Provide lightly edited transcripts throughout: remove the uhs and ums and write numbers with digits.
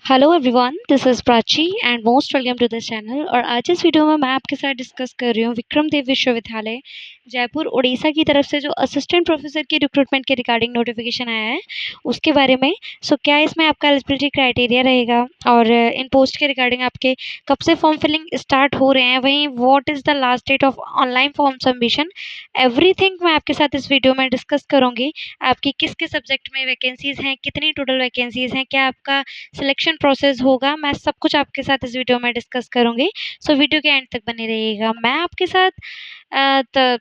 Hello everyone, this is Prachi and most welcome to this channel. और आज इस video में मैं आपके साथ डिस्कस कर रही हूँ विक्रम देव विश्वविद्यालय जयपुर उड़ीसा की तरफ से जो असिस्टेंट प्रोफेसर की रिक्रूटमेंट के रिगार्डिंग नोटिफिकेशन आया है उसके बारे में। क्या इसमें आपका एलिजिबिलिटी क्राइटेरिया रहेगा और इन पोस्ट के रिगार्डिंग आपके कब से फॉर्म फिलिंग स्टार्ट हो रहे हैं, वहीं what is the last date of online form submission, everything मैं आपके साथ इस वीडियो में डिस्कस करूँगी। आपकी किस किस सब्जेक्ट में वैकेंसीज़ हैं, कितनी टोटल वैकेंसीज़ हैं, क्या आपका सिलेक्शन प्रोसेस होगा, मैं सब कुछ आपके साथ इस वीडियो में डिस्कस करूँगी। वीडियो के एंड तक बने रहिएगा। मैं आपके साथ अ, त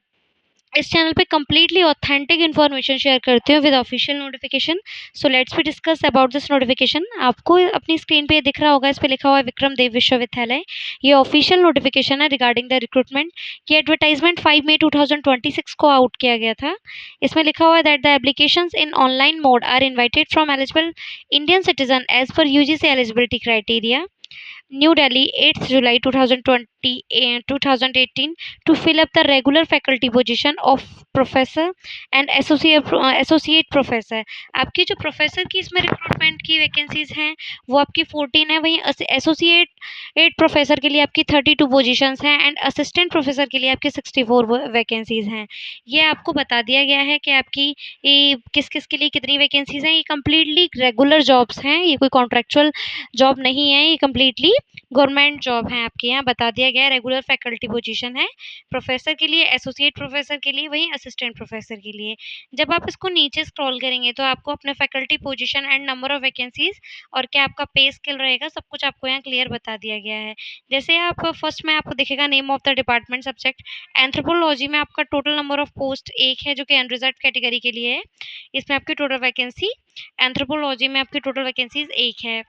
इस चैनल पे कंप्लीटली ऑथेंटिक इन्फॉर्मेशन शेयर करती हूँ with official notification. Let's be discuss about this notification. आपको अपनी स्क्रीन पे ये दिख रहा होगा, इस पे लिखा हुआ है विक्रम देव विश्वविद्यालय। ये ऑफिशियल नोटिफिकेशन है रिगार्डिंग द रिक्रूटमेंट। ये एडवर्टाइजमेंट 5 मई 2026 को आउट किया गया था। इसमें लिखा हुआ है that the applications in online mode are invited from eligible Indian citizen as per UGC eligibility criteria. New Delhi, 8th July 2018 to fill up the regular faculty position of professor and associate professor. आपकी जो professor की इसमें recruitment की vacancies हैं वो आपकी 14 है, वहीं एसोसिएट प्रोफेसर के लिए आपकी 32 पोजीशंस हैं एंड असिस्टेंट प्रोफेसर के लिए आपकी 64 वैकेंसीज हैं। ये आपको बता दिया गया है कि आपकी किस किस के लिए कितनी वैकेंसीज हैं। ये कम्प्लीटली रेगुलर जॉब्स हैं, ये कोई कॉन्ट्रेक्चुअल जॉब नहीं है, ये कम्प्लीटली गवर्नमेंट जॉब है। आपके यहाँ बता दिया गया है रेगुलर फैकल्टी पोजीशन है प्रोफेसर के लिए, एसोसिएट प्रोफेसर के लिए, वहीं असिस्टेंट प्रोफेसर के लिए। जब आप इसको नीचे स्क्रॉल करेंगे तो आपको अपने faculty position and number of vacancies और क्या आपका पे स्केल रहेगा, सब कुछ आपको यहाँ क्लियर बता दिया गया है। जैसे आप फर्स्ट में आपको दिखेगा name of the department subject. Anthropology में आपका टोटल नंबर ऑफ पोस्ट 1 है जो कि अनरिजर्व कैटेगरी के लिए है। इसमें आपकी टोटल वैकेंसी एंथ्रोपोलॉजी में आपकी टोटल वैकेंसीज 1 है।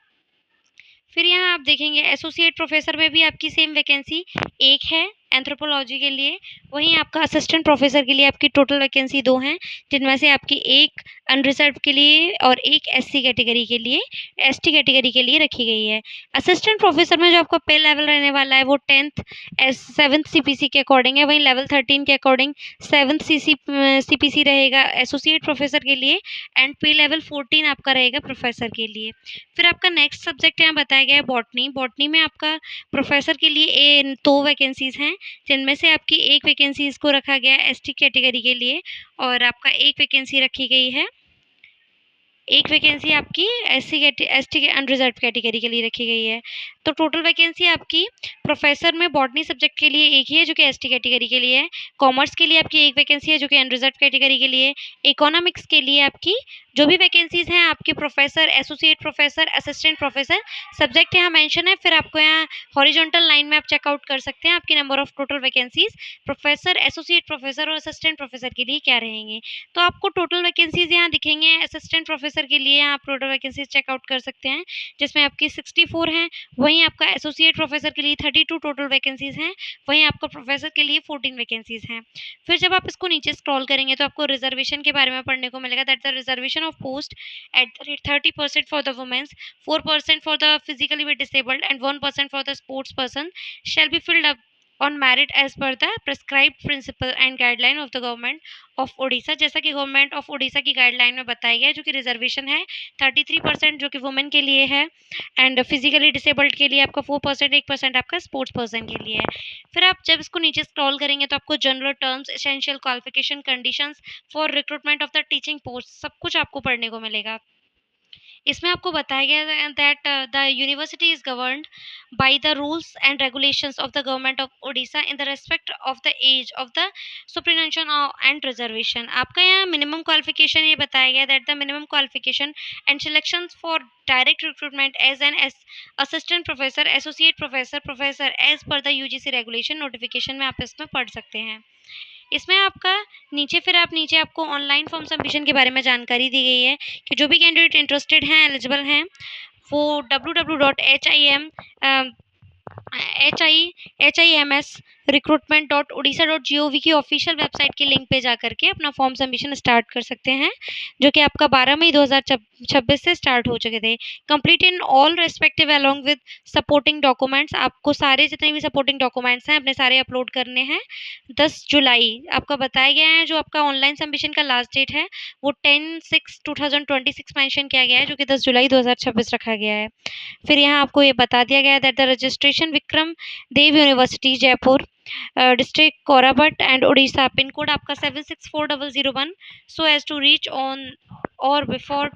फिर यहाँ आप देखेंगे एसोसिएट प्रोफेसर में भी आपकी सेम वैकेंसी 1 है एंथ्रोपोलॉजी के लिए। वहीं आपका असिस्टेंट प्रोफेसर के लिए आपकी टोटल वैकेंसी 2 हैं, जिनमें से आपकी 1 अनरिजर्व के लिए और 1 एससी कैटेगरी के लिए, एसटी कैटेगरी के लिए रखी गई है। असिस्टेंट प्रोफेसर में जो आपका पे लेवल रहने वाला है वो 10th 7th सीपीसी के अकॉर्डिंग है, वहीं लेवल 13 के अकॉर्डिंग 7th सीपीसी रहेगा एसोसिएट प्रोफेसर के लिए एंड पे लेवल 14 आपका रहेगा प्रोफेसर के लिए। फिर आपका नेक्स्ट सब्जेक्ट यहाँ बताया गया है बॉटनी। बॉटनी में आपका प्रोफेसर के लिए 2 वैकेंसीज हैं, जिनमें से आपकी 1 वैकेंसी इसको रखा गया है एसटी कैटेगरी के लिए और आपका 1 वैकेंसी रखी गई है, 1 वैकेंसी आपकी एसटी के अनरिजर्व कैटेगरी के लिए रखी गई है। तो टोटल वैकेंसी आपकी प्रोफेसर में बॉटनी सब्जेक्ट के लिए 1 ही है जो कि एसटी कैटेगरी के लिए है। कॉमर्स के लिए आपकी 1 वैकेंसी है जो कि अनरिजर्व कैटेगरी के लिए। इकोनॉमिक्स के लिए आपकी जो भी वैकेंसीज हैं आपके professor, associate professor, assistant professor subject यहाँ मेंशन है। फिर आपको यहाँ हॉरिजॉन्टल लाइन में आप चेकआउट कर सकते हैं आपकी number of total vacancies professor, associate professor और असिस्टेंट प्रोफेसर के लिए क्या रहेंगे। तो आपको टोटल वैकेंसीज यहाँ दिखेंगे। असिस्टेंट प्रोफेसर के लिए आप टोटल वैकेंसीज चेकआउट कर सकते हैं, जिसमें आपकी 64 हैं। वहीं आपका एसोसिएट प्रोफेसर के लिए 32 टोटल वैकेंसीज हैं, वहीं आपका प्रोफेसर के लिए 14 वैकेंसीज हैं। फिर जब आप इसको नीचे स्क्रॉल करेंगे तो आपको रिजर्वेशन के बारे में पढ़ने को मिलेगा that the reservation of post at the rate 30% for the womens, 4% for the physically disabled and 1% for the sports person shall be filled up on merit as per the prescribed principle and guideline of the government of Orissa. जैसा कि government of Orissa की guideline में बताया गया है, जो कि reservation है 33% जो कि वुमेन के लिए है एंड फिजिकली डिसेबल्ड के लिए आपका 4%, 1% आपका स्पोर्ट्स पर्सन के लिए है। फिर आप जब इसको नीचे स्क्रॉल करेंगे तो आपको general terms, essential qualification, conditions for recruitment of the teaching post सब कुछ आपको पढ़ने को मिलेगा। इसमें आपको बताया गया that the university is governed by the rules and regulations of the government of Odisha in the respect of the age of the superannuation and reservation. आपका यहाँ मिनिमम क्वालिफिकेशन ये बताया गया that the minimum qualification and selection for direct recruitment as an assistant professor, associate professor, professor as per the UGC regulation notification में आप इसमें पढ़ सकते हैं। इसमें आपका नीचे आपको ऑनलाइन फॉर्म सबमिशन के बारे में जानकारी दी गई है कि जो भी कैंडिडेट इंटरेस्टेड हैं, एलिजिबल हैं, वो www.him HIMS recruitment.odisha.gov की ऑफिशियल वेबसाइट के लिंक पे जाकर के अपना फॉर्म सबमिशन स्टार्ट कर सकते हैं, जो कि आपका 12 मई 2026 से स्टार्ट हो चुके थे। Complete in all respective along with supporting documents, आपको सारे जितने भी सपोर्टिंग डॉक्यूमेंट्स हैं अपने सारे अपलोड करने हैं। 10 जुलाई आपका बताया गया है। जो आपका ऑनलाइन सबमिशन का लास्ट डेट है वो 10/6/2026 मेंशन किया गया है, जो कि 10 जुलाई 2026 रखा गया है। फिर यहाँ आपको ये बता दिया गया है that the registration Vikram Dev university Jeypore district Koraput and Orissa, pin code आपका 764001, so as to reach on or before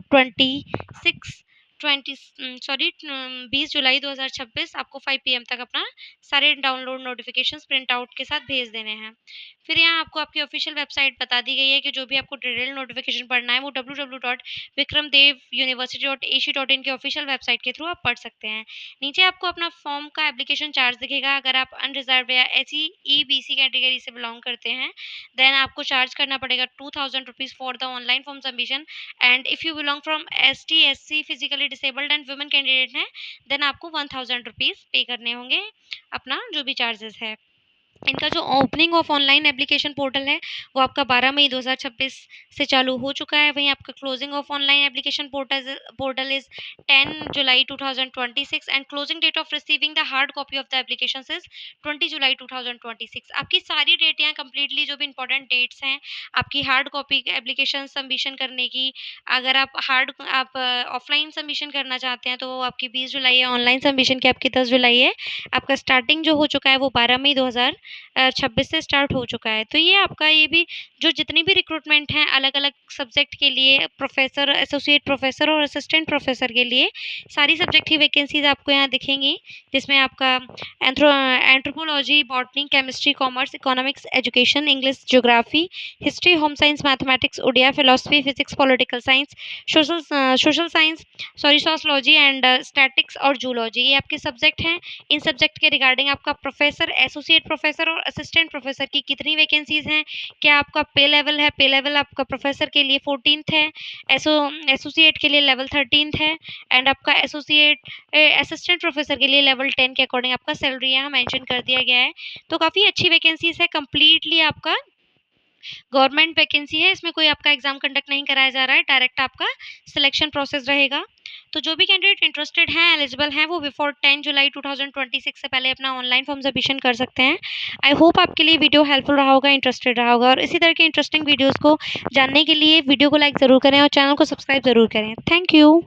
20 July 2026 आपको 5 PM तक अपना सारे डाउनलोड नोटिफिकेशंस प्रिंट आउट के साथ भेज देने हैं। फिर यहाँ आपको आपकी ऑफिशियल वेबसाइट बता दी गई है कि जो भी आपको डिटेल नोटिफिकेशन पढ़ना है वो www.vikramdev.ac.in की ऑफिशियल वेबसाइट के थ्रू आप पढ़ सकते हैं। नीचे आपको अपना फॉर्म का एप्लीकेशन चार्ज दिखेगा। अगर आप अनरिजर्व या SC/EBC कैटेगरी से बिलोंग करते हैं देन आपको चार्ज करना पड़ेगा 2000 rupees for the online form submission, and if you belong from ST/SC physically disabled and women candidate हैं देन आपको 1000 रुपीज़ पे करने होंगे, अपना जो भी चार्जेस है। इनका जो opening of online application portal है वो आपका 12 मई 2026 से चालू हो चुका है। वहीं आपका closing of online application portal is 10 July 2026 and closing date of receiving the hard copy of the application is 20 July 2026। आपकी सारी डेट यहाँ कंप्लीटली जो भी इंपॉर्टेंट डेट्स हैं आपकी हार्ड कॉपी एप्लीकेशन सबमिशन करने की, अगर आप ऑफलाइन सबमिशन करना चाहते हैं तो वो आपकी 20 जुलाई है, ऑनलाइन सबमिशन की आपकी 10 जुलाई है। आपका स्टार्टिंग जो हो चुका है वो 12 मई 2026 से स्टार्ट हो चुका है। तो ये आपका ये भी जो जितनी भी रिक्रूटमेंट हैं अलग अलग सब्जेक्ट के लिए, प्रोफेसर, एसोसिएट प्रोफेसर और असिस्टेंट प्रोफेसर के लिए सारी सब्जेक्ट की वैकेंसीज आपको यहाँ दिखेंगी, जिसमें आपका anthropology, botany, chemistry, commerce, economics, education, English, geography, history, home science, mathematics, Odia, philosophy, physics, political science, social science, sociology and statics और जूलॉजी, ये आपके सब्जेक्ट हैं। इन सब्जेक्ट के रिगार्डिंग आपका प्रोफेसर, एसोसिएट प्रोफेसर और असिस्टेंट प्रोफेसर की कितनी वैकेंसीज हैं, क्या आपका पे लेवल है, पे लेवल आपका प्रोफेसर के लिए 14th है, एसोसिएट के लिए लेवल 13th है, एंड आपका असिस्टेंट प्रोफेसर के लिए लेवल 10 के अकॉर्डिंग आपका सैलरी यहाँ मेंशन कर दिया गया है। तो काफ़ी अच्छी वैकेंसीज है, कंप्लीटली आपका गवर्नमेंट वैकेंसी है, इसमें कोई आपका एग्जाम कंडक्ट नहीं कराया जा रहा है, डायरेक्ट आपका सिलेक्शन प्रोसेस रहेगा। तो जो भी कैंडिडेट इंटरेस्टेड हैं, एलिजिबल हैं, वो बिफोर 10 जुलाई 2026 से पहले अपना ऑनलाइन फॉर्म सबमिशन कर सकते हैं। आई होप आपके लिए वीडियो हेल्पफुल रहा होगा, इंटरेस्टेड रहा होगा, और इसी तरह के इंटरेस्टिंग वीडियोज़ को जानने के लिए वीडियो को लाइक ज़रूर करें और चैनल को सब्सक्राइब ज़रूर करें। Thank you.